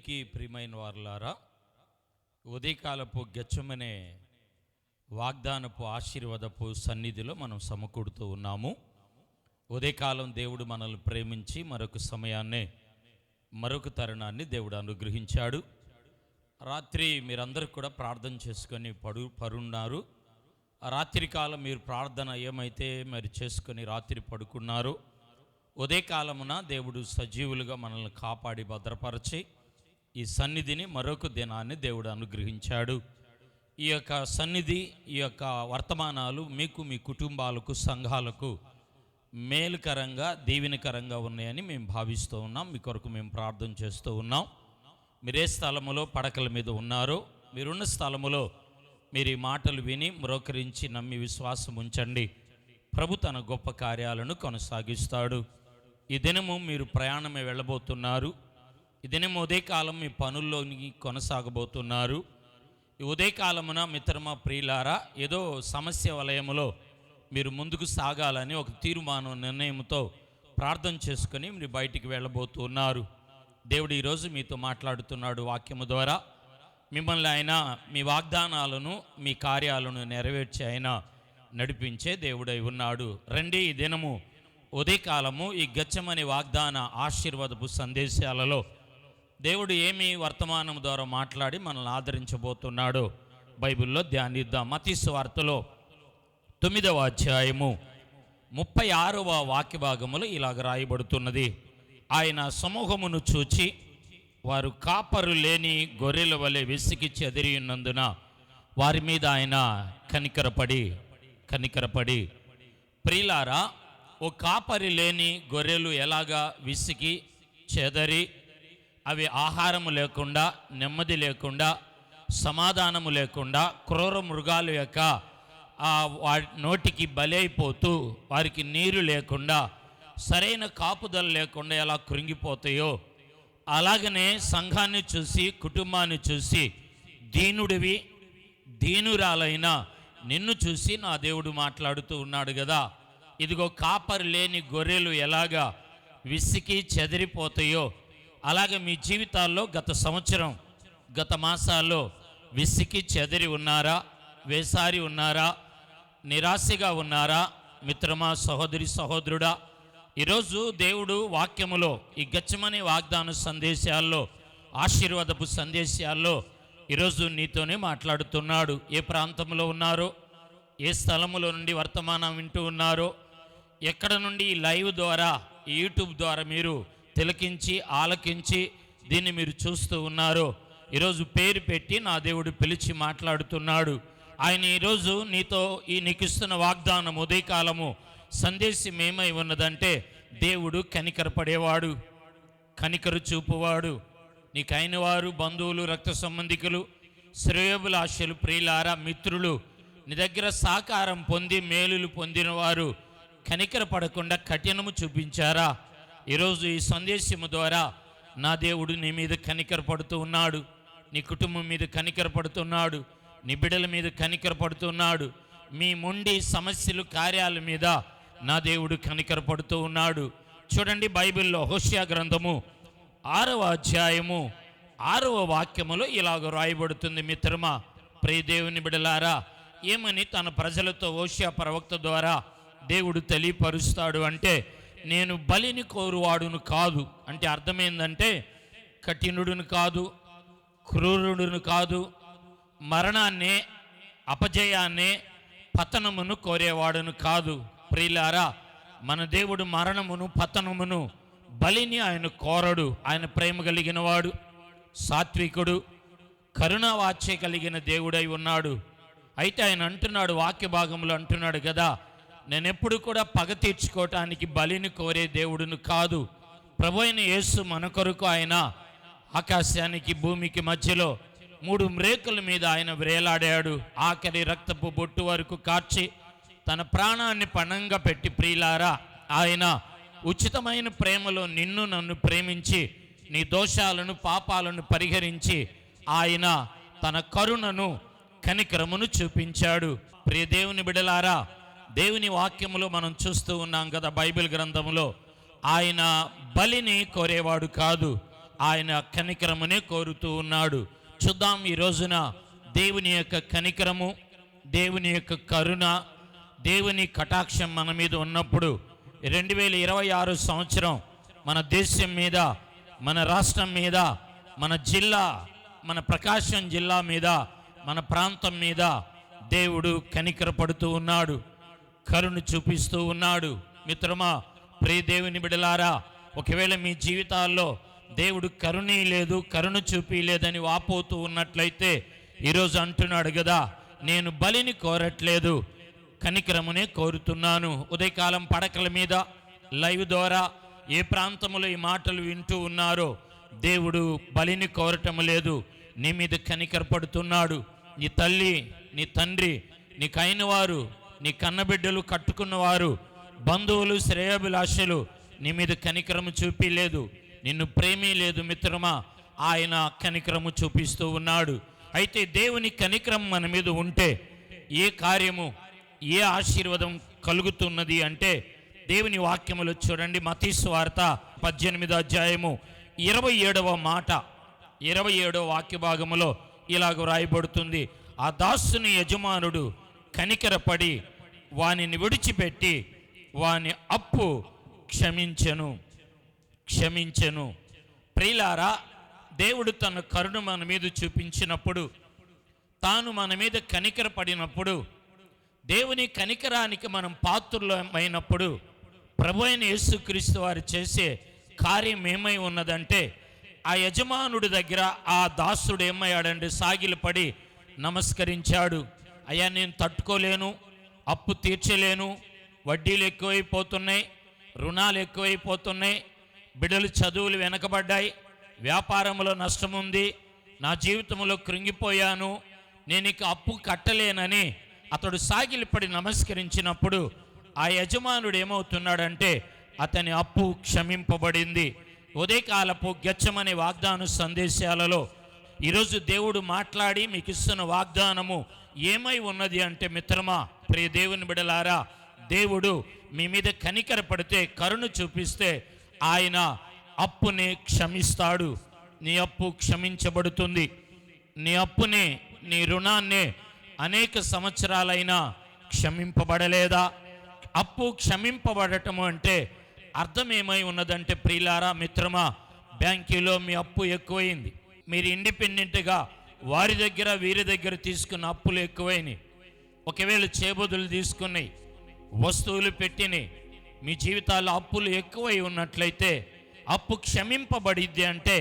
దేవునికి ప్రియమైన వారులారా, ఉదయకాలపు గెచ్చమనే వాగ్దానపు ఆశీర్వాదపు సన్నిధిలో మనం సమకూడుతూ ఉన్నాము. ఉదయకాలం దేవుడు మనల్ని ప్రేమించి మరొక సమయాన్నే మరొక తరుణాన్ని దేవుడు అనుగ్రహించాడు. రాత్రి మీరందరూ కూడా ప్రార్థన చేసుకొని పడున్నారు. రాత్రి కాలం మీరు ప్రార్థన ఏమైతే మరి చేసుకొని రాత్రి పడుకున్నారో, ఉదయకాలమున దేవుడు సజీవులుగా మనల్ని కాపాడి భద్రపరిచి ఈ సన్నిధిని మరొక దినాన్ని దేవుడు అనుగ్రహించాడు. ఈ యొక్క సన్నిధి, ఈ యొక్క వర్తమానాలు మీకు, మీ కుటుంబాలకు, సంఘాలకు మేలుకరంగా, దీవెనకరంగా ఉన్నాయని మేము భావిస్తూ ఉన్నాం. మీ కొరకు మేము ప్రార్థన చేస్తూ ఉన్నాం. మీరే స్థలములో పడకల మీద ఉన్నారో, మీరున్న స్థలములో మీరు ఈ మాటలు విని మ్రోకరించి నమ్మి విశ్వాసం ఉంచండి. ప్రభు తన గొప్ప కార్యాలను కొనసాగిస్తాడు. ఈ దినము మీరు ప్రయాణమే వెళ్ళబోతున్నారు. ఈ దినం ఉదయకాలం మీ పనుల్లోని కొనసాగబోతున్నారు. ఈ ఉదయకాలమున మిత్రమా, ప్రియులారా, ఏదో సమస్య వలయములో మీరు ముందుకు సాగాలని ఒక తీర్మానం, నిర్ణయంతో ప్రార్థన చేసుకొని మీరు బయటికి వెళ్ళబోతున్నారు. దేవుడు ఈరోజు మీతో మాట్లాడుతున్నాడు వాక్యము ద్వారా. మిమ్మల్ని ఆయన మీ వాగ్దానాలను, మీ కార్యాలను నెరవేర్చి ఆయన నడిపించే దేవుడై ఉన్నాడు. రండి, ఈ దినము ఉదయకాలము ఈ గెచ్చమని వాగ్దాన ఆశీర్వాదపు సందేశాలలో దేవుడు ఏమి వర్తమానం ద్వారా మాట్లాడి మనల్ని ఆదరించబోతున్నాడో బైబిల్లో ధ్యానిద్దాం. మత్తయి సువార్తలో 9వ అధ్యాయము 36వ వాక్య భాగములో ఇలాగ రాయబడుతున్నది. ఆయన సమూహమును చూచి వారు కాపరు లేని గొర్రెల వలె విసికి చెదిరి ఉన్నందున వారి మీద ఆయన కనికరపడి ప్రియులారా, ఓ కాపరి లేని గొర్రెలు ఎలాగా విసికి చెదరి, అవి ఆహారము లేకుండా, నెమ్మది లేకుండా, సమాధానము లేకుండా, క్రూర మృగాల యొక్క నోటికి బలైపోతూ, వారికి నీరు లేకుండా, సరైన కాపుదల లేకుండా ఎలా కృంగిపోతాయో, అలాగనే సంఘాన్ని చూసి, కుటుంబాన్ని చూసి, దీనుడివి, దీనురాలైన నిన్ను చూసి నా దేవుడు మాట్లాడుతూ ఉన్నాడు కదా. ఇదిగో కాపరి లేని గొర్రెలు ఎలాగా విసికి చెదిరిపోతాయో, అలాగే మీ జీవితాల్లో గత సంవత్సరం, గత మాసాల్లో విసికి చెదిరి ఉన్నారా? వేసారి ఉన్నారా? నిరాశగా ఉన్నారా? మిత్రమా, సహోదరి, సహోదరుడా, ఈరోజు దేవుడు వాక్యములో ఈ గెచ్చమనే వాగ్దాన సందేశాల్లో, ఆశీర్వాదపు సందేశాల్లో ఈరోజు నీతోనే మాట్లాడుతున్నాడు. ఏ ప్రాంతంలో ఉన్నారో, ఏ స్థలములో నుండి వర్తమానం వింటూ ఉన్నారో, ఎక్కడ నుండి ఈ లైవ్ ద్వారా, ఈ యూట్యూబ్ ద్వారా మీరు తిలకించి, ఆలకించి దీన్ని మీరు చూస్తూ ఉన్నారో, ఈరోజు పేరు పెట్టి నా దేవుడు పిలిచి మాట్లాడుతున్నాడు. ఆయన ఈరోజు నీతో నీకు ఇస్తున్న వాగ్దానం, ఉదయకాలము సందేశం ఏమై ఉన్నదంటే, దేవుడు కనికరపడేవాడు, కనికరు చూపువాడు. నీకైన వారు, బంధువులు, రక్త సంబంధికులు, శ్రేయోభిలాషులు, ప్రియులారా, మిత్రులు నీ దగ్గర సహకారం పొంది మేలులు పొందిన వారు కనికరపడకుండా కఠినము చూపించారా? ఈరోజు ఈ సందేశము ద్వారా నా దేవుడు నీ మీద కనికరపడుతూ ఉన్నాడు. నీ కుటుంబం మీద కనికరపడుతున్నాడు. నీ బిడ్డల మీద కనికరపడుతున్నాడు. మీ మొండి సమస్యలు, కార్యాల మీద నా దేవుడు కనికరపడుతూ ఉన్నాడు. చూడండి, బైబిల్లో హోషేయ గ్రంథము 6వ అధ్యాయము 6వ వాక్యములో ఇలాగ రాయబడుతుంది. మిత్రమా, ప్రియ దేవుని బిడ్డలారా, ఏమని తన ప్రజలతో హోషేయ ప్రవక్త ద్వారా దేవుడు తెలియపరుస్తాడు అంటే, నేను బలిని కోరువాడును కాదు. అంటే అర్థమైందంటే, కఠినుడును కాదు, క్రూరుడును కాదు, మరణాన్నే, అపజయాన్నే, పతనమును కోరేవాడును కాదు. ప్రియులారా, మన దేవుడు మరణమును, పతనమును, బలిని ఆయన కోరడు. ఆయన ప్రేమ కలిగిన వాడు, సాత్వికుడు, కరుణావాచ్య కలిగిన దేవుడై ఉన్నాడు. అయితే ఆయన అంటున్నాడు, వాక్య భాగంలో అంటున్నాడు కదా, నేనెప్పుడు కూడా పగ తీర్చుకోవటానికి బలిని కోరే దేవుడును కాదు. ప్రభు అయిన యేసు మన కొరకు ఆయన ఆకాశానికి భూమికి మధ్యలో 3 మ్రేకుల మీద ఆయన వ్రేలాడాడు. ఆఖరి రక్తపు బొట్టు వరకు కార్చి తన ప్రాణాన్ని పణంగా పెట్టి, ప్రియులారా, ఆయన ఉచితమైన ప్రేమలో నిన్ను, నన్ను ప్రేమించి నీ దోషాలను, పాపాలను పరిహరించి ఆయన తన కరుణను, కనికరమును చూపించాడు. ప్రియ దేవుని బిడలారా, దేవుని వాక్యములో మనం చూస్తూ ఉన్నాం కదా, బైబిల్ గ్రంథములో ఆయన బలిని కోరేవాడు కాదు, ఆయన కనికరమునే కోరుతూ ఉన్నాడు. చూద్దాం ఈ రోజున దేవుని యొక్క కనికరము, దేవుని యొక్క కరుణ, దేవుని కటాక్షం మన మీద ఉన్నప్పుడు 2026 సంవత్సరం మన దేశం మీద, మన రాష్ట్రం మీద, మన జిల్లా, మన ప్రకాశం జిల్లా మీద, మన ప్రాంతం మీద దేవుడు కనికరపడుతూ ఉన్నాడు, కరుణ చూపిస్తూ ఉన్నాడు. మిత్రమా, ప్రియ దేవుని బిడలారా, ఒకవేళ మీ జీవితాల్లో దేవుడు కరుణ లేదు, కరుణ చూపిలేదని వాపోతూ ఉన్నట్లయితే ఈరోజు అంటున్నాడు కదా, నేను బలిని కోరట్లేదు, కనికరమునే కోరుతున్నాను. ఉదయకాలం పడకల మీద లైవ్ ద్వారా ఏ ప్రాంతంలో ఈ మాటలు వింటూ ఉన్నారో, దేవుడు బలిని కోరటం లేదు, నీ మీద కనికరపడుతున్నాడు. నీ తల్లి, నీ తండ్రి, నీకు అయిన వారు, నీ కన్నబిడ్డలు, కట్టుకున్నవారు, బంధువులు, శ్రేయోభిలాషలు నీ మీద కనికరము చూపిలేదు, నిన్ను ప్రేమే లేదు. మిత్రమా, ఆయన కనికరము చూపిస్తూ ఉన్నాడు. అయితే దేవుని కనికరం మన మీద ఉంటే ఏ కార్యము, ఏ ఆశీర్వాదం కలుగుతున్నది అంటే దేవుని వాక్యములు చూడండి. మత్తయి సువార్త 18వ అధ్యాయము 27వ మాట, 27వ వాక్య భాగములో ఇలాగ వ్రాయబడుతుంది. ఆ దాసుని యజమానుడు కనికరపడి వానిని విడిచిపెట్టి వాని అప్పు క్షమించెను. ప్రియులారా, దేవుడు తన కరుణ మన మీద చూపించినప్పుడు, తాను మన మీద కనికరపడినప్పుడు, దేవుని కనికరానికి మనం పాత్రులమైనప్పుడు ప్రభు అయిన యేసుక్రీస్తు వారు చేసే కార్యం ఏమై ఉన్నదంటే, ఆ యజమానుడి దగ్గర ఆ దాసుడు ఏమయ్యాడంటే సాగిలపడి నమస్కరించాడు. అయ్యా, నేను తట్టుకోలేను, అప్పు తీర్చలేను, వడ్డీలు ఎక్కువైపోతున్నాయి, రుణాలు ఎక్కువైపోతున్నాయి, బిడ్డలు చదువులు వెనకబడ్డాయి, వ్యాపారంలో నష్టం ఉంది, నా జీవితంలో కృంగిపోయాను, నేను ఇక అప్పు కట్టలేనని అతడు సాగిలిపడి నమస్కరించినప్పుడు ఆ యజమానుడు ఏమవుతున్నాడంటే అతని అప్పు క్షమింపబడింది. ఉదయకాలపు గెచ్చమనే వాగ్దాన సందేశాలలో ఈరోజు దేవుడు మాట్లాడి మీకు ఇస్తున్న వాగ్దానము ఏమై ఉన్నది అంటే, మిత్రమా, ప్రియ దేవుని బిడలారా, దేవుడు మీ మీద కనికరపడితే, కరుణ చూపిస్తే ఆయన అప్పుని క్షమిస్తాడు. నీ అప్పు క్షమించబడుతుంది. నీ అప్పుని, నీ రుణాన్ని అనేక సంవత్సరాలైనా క్షమింపబడలేదా? అప్పు క్షమింపబడటము అంటే అర్థం ఏమై ఉన్నదంటే, ప్రియులారా, మిత్రమా, బ్యాంకులో మీ అప్పు ఎక్కువైంది, మీరు ఇండిపెండెంట్గా వారి దగ్గర వీరి దగ్గర తీసుకున్న అప్పులు ఎక్కువైనాయి. ఒకవేళ చేబదులు తీసుకున్నాయి, వస్తువులు పెట్టినాయి, మీ జీవితాల్లో అప్పులు ఎక్కువై ఉన్నట్లయితే అప్పు క్షమింపబడిద్ది అంటే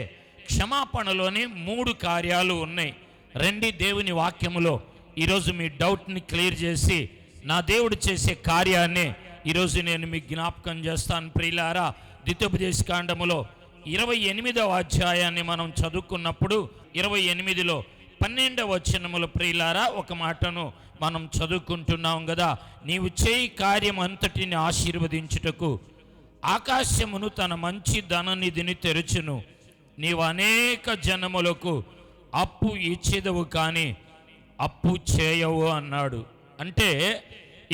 క్షమాపణలోనే 3 కార్యాలు ఉన్నాయి. రండి దేవుని వాక్యములో ఈరోజు మీ డౌట్ని క్లియర్ చేసి నా దేవుడు చేసే కార్యాన్ని ఈరోజు నేను మీకు జ్ఞాపకం చేస్తాను. ప్రియులారా, ద్వితోపదేశకాండములో 28వ అధ్యాయాన్ని మనం చదువుకున్నప్పుడు 28లో 12వ వచనములో ప్రియులారా ఒక మాటను మనం చదువుకుంటున్నాం కదా, నీవు చేయి కార్యం అంతటిని ఆశీర్వదించుటకు ఆకాశమును తన మంచి ధననిధిని తెరుచును, నీవు అనేక జనములకు అప్పు ఇచ్చేదవు కానీ అప్పు చేయవు అన్నాడు. అంటే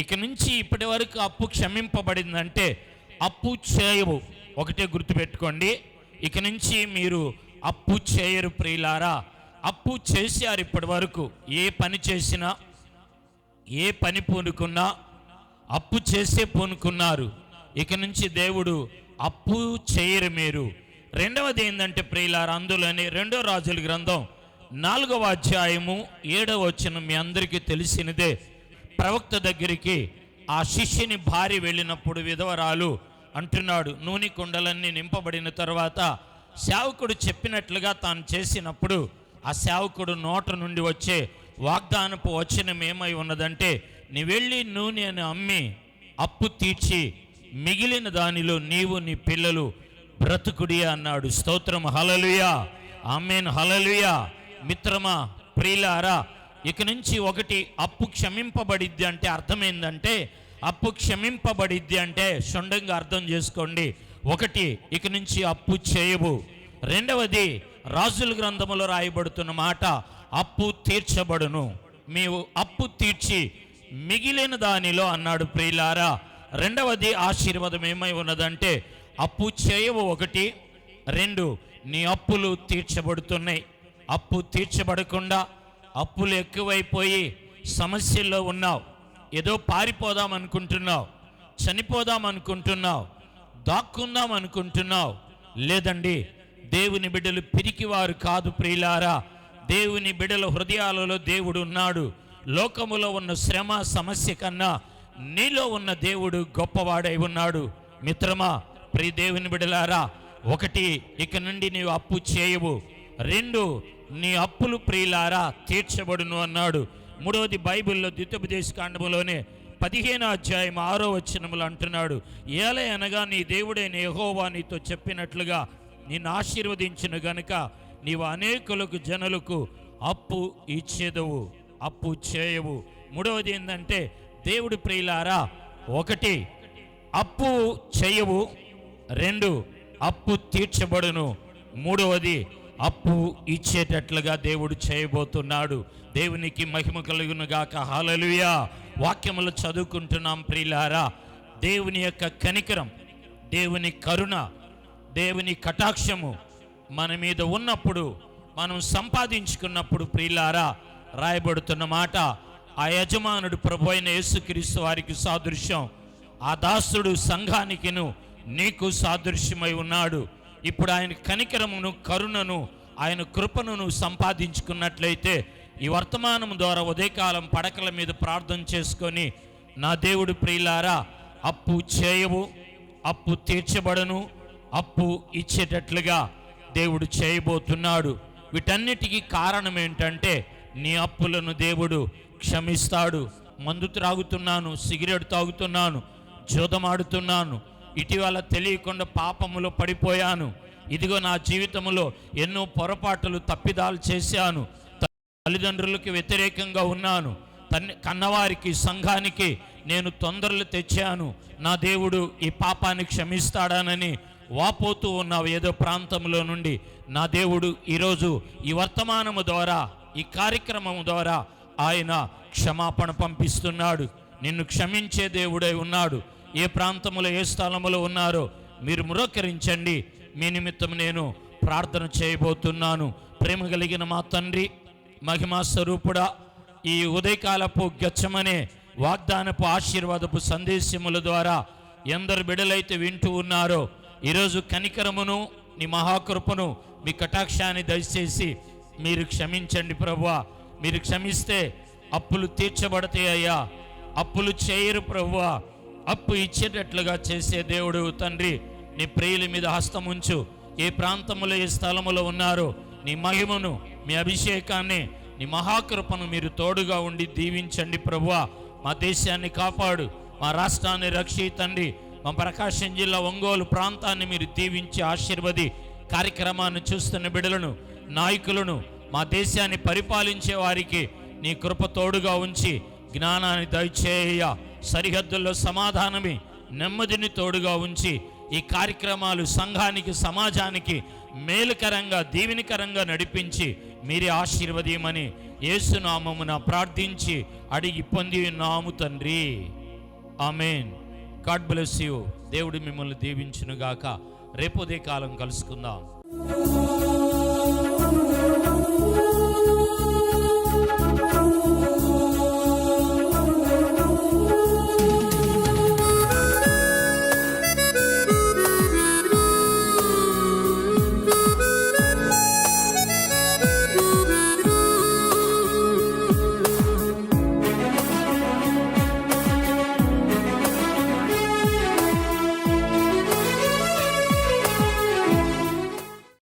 ఇక నుంచి ఇప్పటి వరకు అప్పు క్షమింపబడిందంటే అప్పు చేయవు. ఒకటే గుర్తుపెట్టుకోండి, ఇక నుంచి మీరు అప్పు చేయరు. ప్రియులారా, అప్పు చేశారు ఇప్పటి వరకు. ఏ పని చేసినా, ఏ పని పూనుకున్నా అప్పు చేసే పూనుకున్నారు. ఇక నుంచి దేవుడు అప్పు చేయరు మీరు. రెండవది ఏంటంటే ప్రియులారా, అందులోని 2వ రాజుల గ్రంథం 4వ అధ్యాయము 7వ వచనం మీ అందరికీ తెలిసినదే. ప్రవక్త దగ్గరికి ఆ శిష్యుని భార్య వెళ్ళినప్పుడు విధవరాలు అంటున్నాడు, నూనె కుండలన్నీ నింపబడిన తర్వాత సేవకుడు చెప్పినట్లుగా తాను చేసినప్పుడు ఆ సేవకుడు నోట నుండి వచ్చే వాగ్దానపు వచనం ఏమై ఉన్నదంటే, నీ వెళ్ళి నూనెను అమ్మి అప్పు తీర్చి మిగిలిన దానిలో నీవు నీ పిల్లలు బ్రతుకుడి అన్నాడు. స్తోత్రం, హల్లెలూయా, ఆమేన్, హల్లెలూయా. మిత్రమా, ప్రియులారా, ఇక నుంచి ఒకటి అప్పు క్షమింపబడిద్ది అంటే అర్థమైందంటే, అప్పు క్షమింపబడిద్ది అంటే షొండంగా అర్థం చేసుకోండి. ఒకటి, ఇక నుంచి అప్పు చేయవు. రెండవది, రాజుల గ్రంథములో రాయబడుతున్న మాట, అప్పు తీర్చబడును, మేము అప్పు తీర్చి మిగిలిన దానిలో అన్నాడు. ప్రియులారా, రెండవది ఆశీర్వాదం ఏమై ఉన్నదంటే అప్పు చేయవు ఒకటి, 2, నీ అప్పులు తీర్చబడుతున్నాయి. అప్పు తీర్చబడకుండా అప్పులు ఎక్కువైపోయి సమస్యల్లో ఉన్నావు. ఏదో పారిపోదాం అనుకుంటున్నావు, చనిపోదాం అనుకుంటున్నావు, దాక్కుందాం అనుకుంటున్నావు. లేదండి, దేవుని బిడ్డలు పిరికివారు కాదు ప్రియులారా. దేవుని బిడ్డల హృదయాలలో దేవుడు ఉన్నాడు. లోకములో ఉన్న శ్రమ సమస్య కన్నా నీలో ఉన్న దేవుడు గొప్పవాడై ఉన్నాడు. మిత్రమా, ప్రియ దేవుని బిడ్డలారా, 1, ఇక నుండి నీవు అప్పు చేయవు. 2, నీ అప్పులు ప్రియులారా తీర్చబడును అన్నాడు. 3వది బైబిల్లో ద్వితోపదేశకాండములోనే 15వ అధ్యాయం 6వ వచనములు అంటున్నాడు, ఏలయనగా నీ దేవుడైన యెహోవా నీతో చెప్పినట్లుగా నిన్ను ఆశీర్వదించిన గనుక నీవు అనేకులకు జనులకు అప్పు ఇచ్చేదవు, అప్పు చేయవు. 3వది ఏంటంటే దేవుడు ప్రియులారా, 1 అప్పు చేయవు, 2 అప్పు తీర్చబడును, 3వది అప్పు ఇచ్చేటట్లుగా దేవుడు చేయబోతున్నాడు. దేవునికి మహిమ కలుగును గాక. హల్లెలూయా. వాక్యములు చదువుకుంటున్నాం ప్రియులారా. దేవుని యొక్క కనికరం, దేవుని కరుణ, దేవుని కటాక్షము మన మీద ఉన్నప్పుడు, మనం సంపాదించుకున్నప్పుడు ప్రియులారా రాయబడుతున్న మాట, ఆ యజమానుడు ప్రభువైన యేసుక్రీస్తు వారికి సాదృశ్యం, ఆ దాసుడు సంఘానికిను నీకు సాదృశ్యమై ఉన్నాడు. ఇప్పుడు ఆయన కనికరమును, కరుణను, ఆయన కృపను సంపాదించుకున్నట్లయితే ఈ వర్తమానం ద్వారా ఉదయకాలం పడకల మీద ప్రార్థన చేసుకొని, నా దేవుడు ప్రియులారా అప్పు చేయవు, అప్పు తీర్చబడను, అప్పు ఇచ్చేటట్లుగా దేవుడు చేయబోతున్నాడు. వీటన్నిటికీ కారణం ఏంటంటే నీ అప్పులను దేవుడు క్షమిస్తాడు. మందు త్రాగుతున్నాను, సిగరెట్ తాగుతున్నాను, జూదమాడుతున్నాను, ఇటీవల తెలియకుండా పాపములో పడిపోయాను, ఇదిగో నా జీవితంలో ఎన్నో పొరపాట్లు తప్పిదాలు చేశాను, తల్లిదండ్రులకు వ్యతిరేకంగా ఉన్నాను, కన్నవారికి సంఘానికి నేను తొందరలు తెచ్చాను, నా దేవుడు ఈ పాపాన్ని క్షమిస్తాడానని వాపోతూ ఉన్నావు ఏదో ప్రాంతంలో నుండి. నా దేవుడు ఈరోజు ఈ వర్తమానము ద్వారా, ఈ కార్యక్రమము ద్వారా ఆయన క్షమాపణ పంపిస్తున్నాడు. నిన్ను క్షమించే దేవుడై ఉన్నాడు. ఏ ప్రాంతంలో ఏ స్థలములో ఉన్నారో మీరు మురకరించండి, మీ నిమిత్తం నేను ప్రార్థన చేయబోతున్నాను. ప్రేమ కలిగిన మా తండ్రి, మహిమా స్వరూపుడా, ఈ ఉదయకాలపు గెచ్చమనే వాగ్దానపు ఆశీర్వాదపు సందేశముల ద్వారా ఎందరు బిడలైతే వింటూ ఉన్నారో ఈరోజు కనికరమును, నీ మహాకృపను, మీ కటాక్షాన్ని దయచేసి మీరు క్షమించండి ప్రభువా. మీరు క్షమిస్తే అప్పులు తీర్చబడతాయి అయ్యా. అప్పులు చేయరు ప్రభువా. అప్పు ఇచ్చేటట్లుగా చేసే దేవుడు తండ్రి, నీ ప్రియుల మీద హస్తముంచు. ఏ ప్రాంతంలో ఏ స్థలములో ఉన్నారో నీ మహిమను, మీ అభిషేకాన్ని, నీ మహాకృపను మీరు తోడుగా ఉండి దీవించండి ప్రభువా. మా దేశాన్ని కాపాడు, మా రాష్ట్రాన్ని రక్షితండి. మా ప్రకాశం జిల్లా ఒంగోలు ప్రాంతాన్ని మీరు దీవించి ఆశీర్వది. కార్యక్రమాన్ని చూస్తున్న బిడ్డలను, నాయకులను, మా దేశాన్ని పరిపాలించే వారికి నీ కృప తోడుగా ఉంచి జ్ఞానాన్ని దయచేయ. సరిహద్దుల్లో సమాధానమే, నెమ్మదిని తోడుగా ఉంచి ఈ కార్యక్రమాలు సంఘానికి, సమాజానికి మేలుకరంగా, దీవెనకరంగా నడిపించి మీరే ఆశీర్వదీయమని యేసు నామమున ప్రార్థించి అడిగి పొంది ఉన్నాము తండ్రి. ఆమేన్. God bless you. దేవుడు మిమ్మల్ని దీవించునుగాక. రేపు ఉదయ కాలం కలుసుకుందాం.